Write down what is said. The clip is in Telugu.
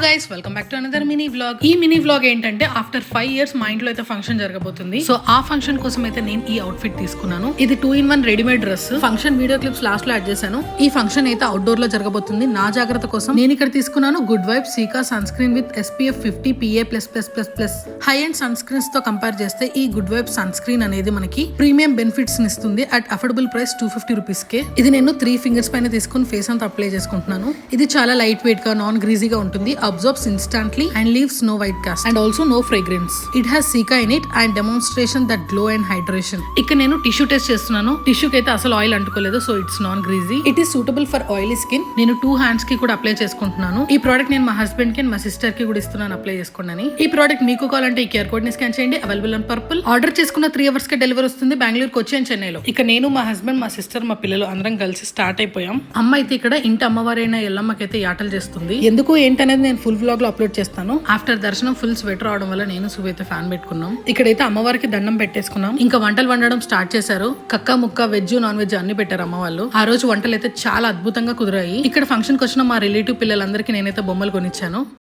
Guys welcome back to another mini vlog. ఈ మినీ వ్లాగ్ ఏంటంటే ఆఫ్టర్ 5 years మా ఇంట్లో అయితే ఫంక్షన్ జరగబోతుంది. సో ఆ ఫంక్షన్ కోసం అయితే నేను ఈ అవుట్ఫిట్ తీసుకున్నాను. ఇది 2-in-1 readymade dress. Function video clips last లో యాడ్ చేశాను. ఈ ఫంక్షన్ అయితే అవుట్డోర్ లో జరగబోతుంది. నా జాగ్రత్త కోసం నేను ఇక్కడ తీసుకున్నాను good vibe cica sunscreen with SPF 50 PA++++. High end sunscreens తో కంపేర్ చేస్తే ఈ గుడ్ వైబ్ సన్ స్క్రీన్ అనేది మనకి ప్రీమియం బెనిఫిట్స్ ఇస్తుంది అట్ అఫోర్డబుల్ ప్రైస్ 250 రూపీస్ కే. ఇది నేను 3 fingers పైన తీసుకుని ఫేస్ అంతా అప్లై చేసుకుంటున్నాను. ఇది చాలా లైట్ వెయిట్ గా నాన్ గ్రీజీగా ఉంటుంది. Absorbs instantly and leaves no white cast and also no fragrance. It has Cica in it and demonstration that glow and hydration. ఇక్కడ నేను టిష్యూ టెస్ట్ చేస్తున్నాను. టిష్యూ కి అయితే అసలు ఆయిల్ అంటుకోలేదు, so it's non greasy. It is suitable for oily skin. నేను 2 hands కి కూడా అప్లై చేసుకుంటున్నాను. ఈ ప్రోడక్ట్ నేను మా హస్బెండ్ కి మా సిస్టర్ కి కూడా ఇస్తున్నాను అప్లై చేసుకోండి. ఈ ప్రోడక్ట్ మీకు కావాలంటే ఈ QR కోడ్ ని స్కాన్ చేయండి. Available on purple. ఆర్డర్ చేసుకున్న 3 hours కి డెలివరీ వస్తుంది బెంగళూరుకి వచ్చి అండ్ చెన్నైలో. ఇక నేను మా హస్బెండ్ మా సిస్టర్ మా పిల్లలు అందరం కలిసి స్టార్ట్ అయిపోయాం. అమ్మ అయితే ఇక్కడ ఇంటి అమ్మవారైన ఎల్లమ్మకైతే యాటలు చేస్తుంది. ఎందుకు ఏంటనేది నేను ఫుల్ వ్లాగ్ లో అప్లోడ్ చేస్తాను. ఆఫ్టర్ దర్శనం ఫుల్ స్వెటర్ అవడం వల్ల నేను సువైతే ఫ్యాన్ పెట్టుకున్నాం. ఇక్కడైతే అమ్మవారికి దండం పెట్టేసుకున్నాం. ఇంకా వంటలు వండడం స్టార్ట్ చేశారు. కక్క ముక్క వెజ్ నాన్ వెజ్ అన్ని పెట్టారు అమ్మ వాళ్ళు. ఆ రోజు వంటలు అయితే చాలా అద్భుతంగా కుదిరాయి. ఇక్కడ ఫంక్షన్ కి వచ్చిన మా రిలేటివ్ పిల్లలందరికీ నేనైతే బొమ్మలు కొనిచ్చాను.